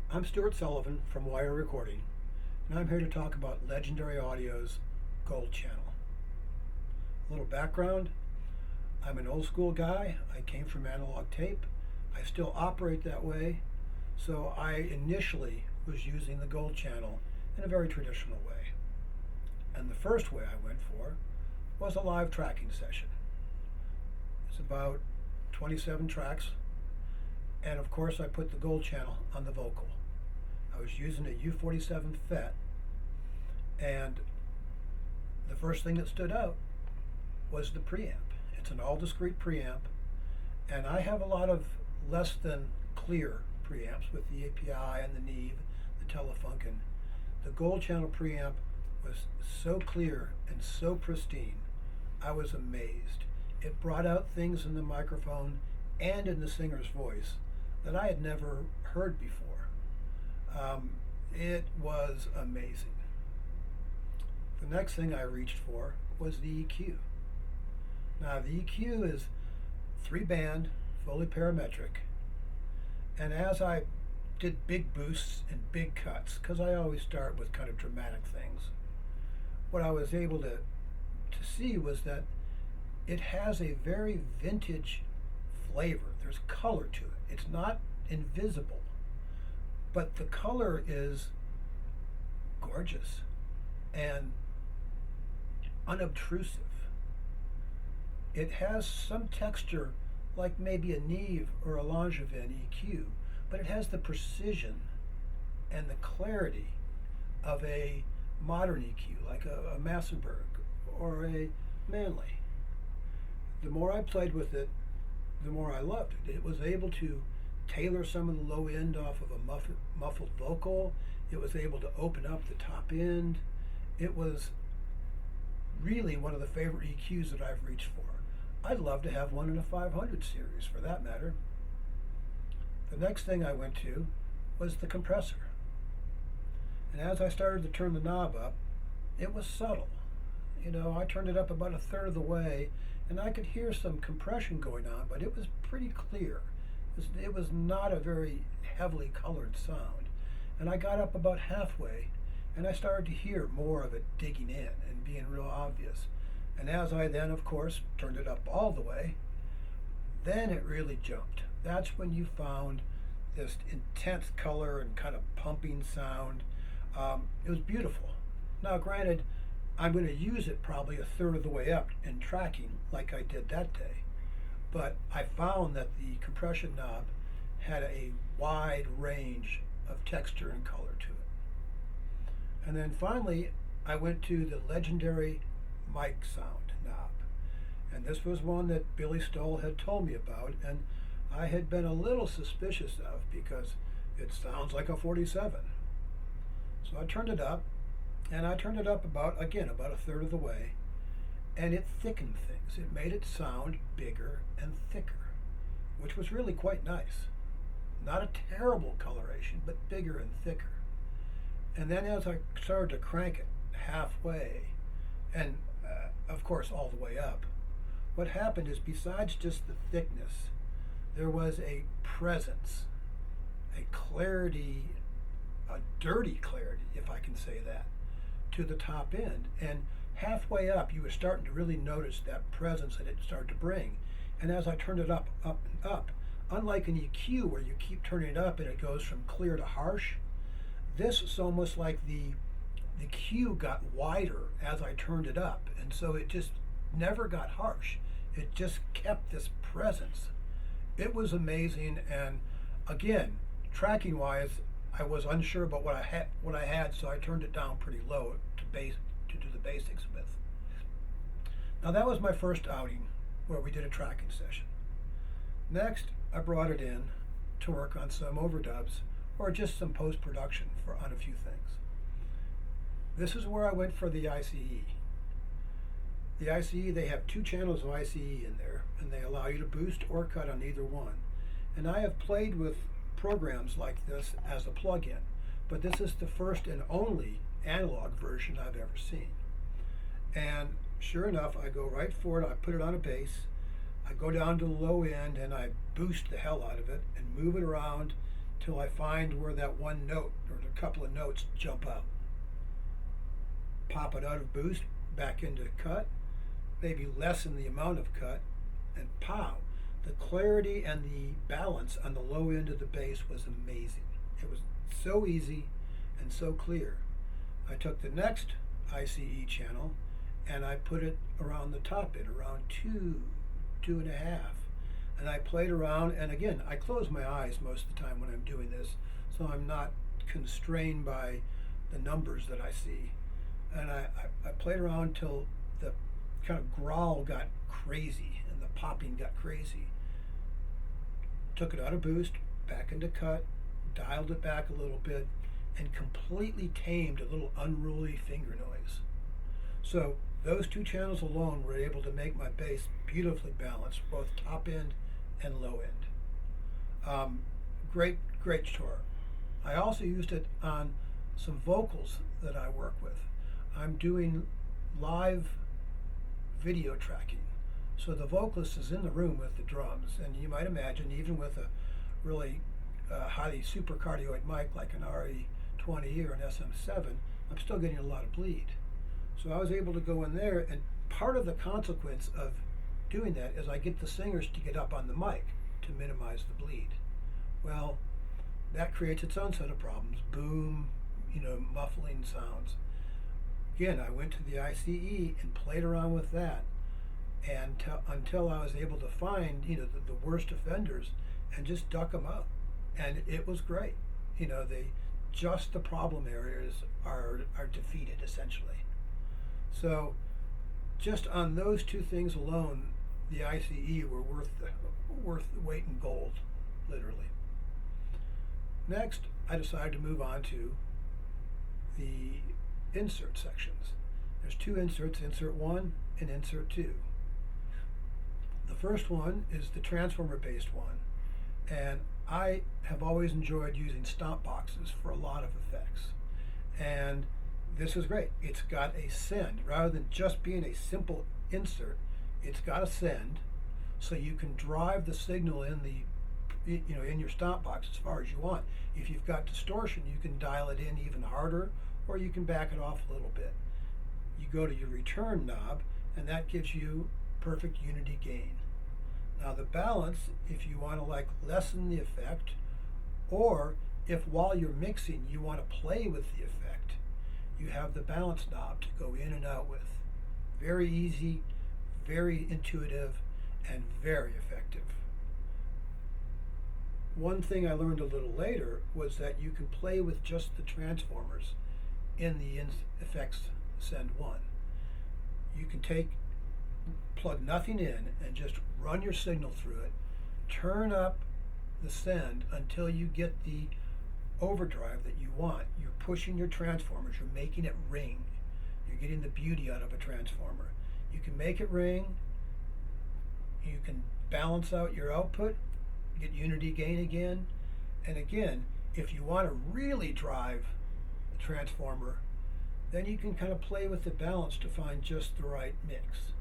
I'm Stuart Sullivan from Wire Recording, and I'm here to talk about Legendary Audio's Gold Channel. A little background: I'm an old school guy. I came from analog tape. I still operate that way, so I initially was using the Gold Channel in a very traditional way. And the first way I went for was a live tracking session. It's about 27 tracks, and of course I put the Gold Channel on the vocal. I was using a U47 FET, and the first thing that stood out was the preamp. It's an all-discrete preamp, and I have a lot of less than clear preamps with the API and the Neve, the Telefunken. The Gold Channel preamp was so clear and so pristine, I was amazed. It brought out things in the microphone and in the singer's voice that I had never heard before. It was amazing. The next thing I reached for was the EQ. Now the EQ is 3-band, fully parametric, and as I did big boosts and big cuts, because I always start with kind of dramatic things, what I was able to see was that it has a very vintage flavor. There's color to it. It's not invisible, but the color is gorgeous and unobtrusive. It has some texture like maybe a Neve or a Langevin EQ, but it has the precision and the clarity of a modern EQ, like a Massenburg or a Manley. The more I played with it, the more I loved it. It was able to tailor some of the low end off of a muffled vocal. It was able to open up the top end. It was really one of the favorite EQs that I've reached for. I'd love to have one in a 500 series, for that matter. The next thing I went to was the compressor. And as I started to turn the knob up, it was subtle. You know, I turned it up about a third of the way, and I could hear some compression going on, but it was pretty clear. It was not a very heavily colored sound. And I got up about halfway, and I started to hear more of it digging in and being real obvious. And as I then, of course, turned it up all the way, then it really jumped. That's when you found this intense color and kind of pumping sound. It was beautiful. Now, granted, I'm going to use it probably a third of the way up in tracking like I did that day. But I found that the compression knob had a wide range of texture and color to it. And then finally, I went to the legendary mic sound knob. And this was one that Billy Stull had told me about, and I had been a little suspicious of because it sounds like a 47. So I turned it up, and I turned it up about a third of the way, and it thickened things. It made it sound bigger and thicker, which was really quite nice. Not a terrible coloration, but bigger and thicker. And then as I started to crank it halfway, and of course all the way up, what happened is besides just the thickness, there was a presence, a clarity, a dirty clarity, if I can say that, to the top end. And halfway up, you were starting to really notice that presence that it started to bring. And as I turned it up, up, and up, unlike an EQ where you keep turning it up and it goes from clear to harsh, this is almost like the Q got wider as I turned it up. And so it just never got harsh. It just kept this presence. It was amazing. And again, tracking wise, I was unsure about what I had, so I turned it down pretty low to do the basics with. Now that was my first outing where we did a tracking session. Next, I brought it in to work on some overdubs or just some post-production on a few things. This is where I went for the ICE. The ICE, they have 2 channels of ICE in there, and they allow you to boost or cut on either one. And I have played with programs like this as a plug-in, but this is the first and only analog version I've ever seen. And sure enough, I go right for it, I put it on a bass, I go down to the low end and I boost the hell out of it and move it around till I find where that one note or a couple of notes jump out. Pop it out of boost, back into cut, maybe lessen the amount of cut, and pow. The clarity and the balance on the low end of the bass was amazing. It was so easy and so clear. I took the next ICE channel and I put it around the top end, around 2.5. And I played around, and again, I close my eyes most of the time when I'm doing this, so I'm not constrained by the numbers that I see. And I played around till the kind of growl got crazy and the popping got crazy. Took it out of boost, back into cut, dialed it back a little bit, and completely tamed a little unruly finger noise. So those two channels alone were able to make my bass beautifully balanced, both top end and low end. Great tour. I also used it on some vocals that I work with. I'm doing live video tracking. So the vocalist is in the room with the drums, and you might imagine even with a really highly supercardioid mic like an RE20 or an SM7, I'm still getting a lot of bleed. So I was able to go in there, and part of the consequence of doing that is I get the singers to get up on the mic to minimize the bleed. Well, that creates its own set of problems. Boom, muffling sounds. Again, I went to the ICE and played around with that, and until I was able to find the worst offenders and just duck them out, and it was great. Just the problem areas are defeated essentially. So just on those two things alone, the ICE were worth the weight in gold, literally. Next, I decided to move on to the insert sections. There's two inserts, insert 1 and insert 2. The first one is the transformer based one, and I have always enjoyed using stomp boxes for a lot of effects, and this is great. It's got a send rather than just being a simple insert. It's got a send, so you can drive the signal in in your stomp box as far as you want. If you've got distortion, you can dial it in even harder, or you can back it off a little bit. You go to your return knob, and that gives you perfect unity gain. Now the balance, if you want to lessen the effect, or if while you're mixing you want to play with the effect, you have the balance knob to go in and out with. Very easy, very intuitive, and very effective. One thing I learned a little later was that you can play with just the transformers in the effects send 1. You can plug nothing in and just run your signal through it, turn up the send until you get the overdrive that you want. You're pushing your transformers, you're making it ring. You're getting the beauty out of a transformer. You can make it ring, you can balance out your output, get unity gain again, and again, if you want to really drive the transformer, then you can kind of play with the balance to find just the right mix.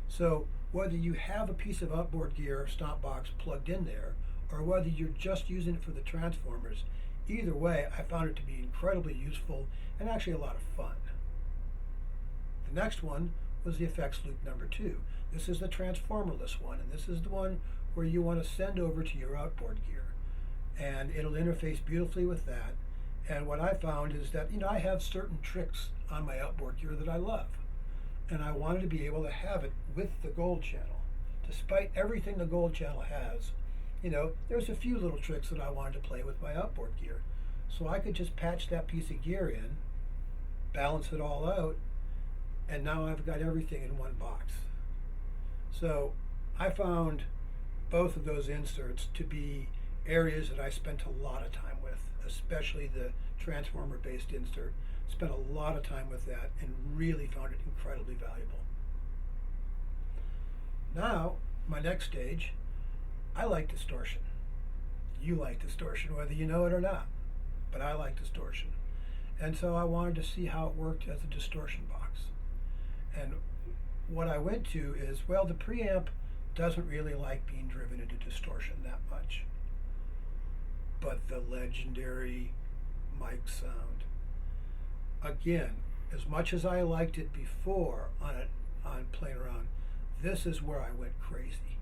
So whether you have a piece of outboard gear or stomp box plugged in there, or whether you're just using it for the transformers, either way, I found it to be incredibly useful and actually a lot of fun. The next one was the effects loop number 2. This is the transformerless one, and this is the one where you want to send over to your outboard gear, and it'll interface beautifully with that. And what I found is that I have certain tricks on my outboard gear that I love, and I wanted to be able to have it with the gold channel. Despite everything the gold channel has, there's a few little tricks that I wanted to play with my outboard gear. So I could just patch that piece of gear in, balance it all out, and now I've got everything in one box. So I found both of those inserts to be areas that I spent a lot of time with, especially the transformer based insert. Spent a lot of time with that and really found it incredibly valuable. Now, my next stage, I like distortion. You like distortion, whether you know it or not, but I like distortion. And so I wanted to see how it worked as a distortion box. And what I went to is, well, the preamp doesn't really like being driven into distortion that much. but the legendary mic sound. Again, as much as I liked it before on playing around, this is where I went crazy.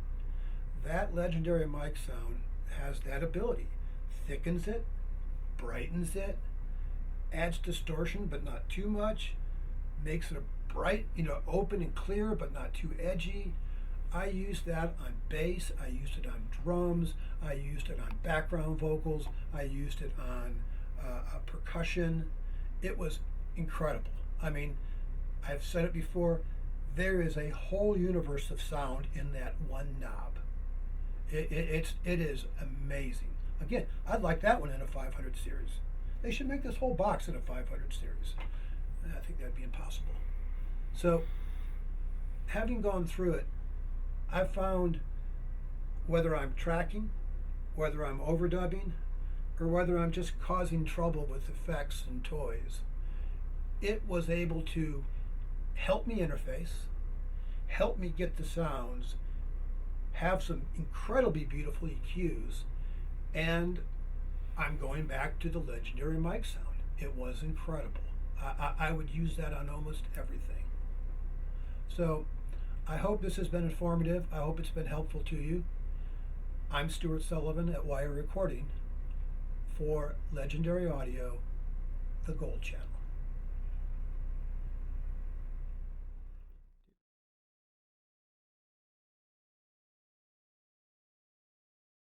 That legendary mic sound has that ability. Thickens it, brightens it, adds distortion but not too much, makes it a bright, open and clear but not too edgy. I used that on bass, I used it on drums, I used it on background vocals, I used it on percussion. It was incredible. I mean, I've said it before, there is a whole universe of sound in that one knob. It is amazing. Again, I'd like that one in a 500 series. They should make this whole box in a 500 series. I think that'd be impossible. So, having gone through it, I've found whether I'm tracking, whether I'm overdubbing, or whether I'm just causing trouble with effects and toys, it was able to help me interface, help me get the sounds, have some incredibly beautiful EQs, and I'm going back to the legendary mic sound. It was incredible. I would use that on almost everything. So I hope this has been informative. I hope it's been helpful to you. I'm Stuart Sullivan at Wire Recording for Legendary Audio, the Gold Channel.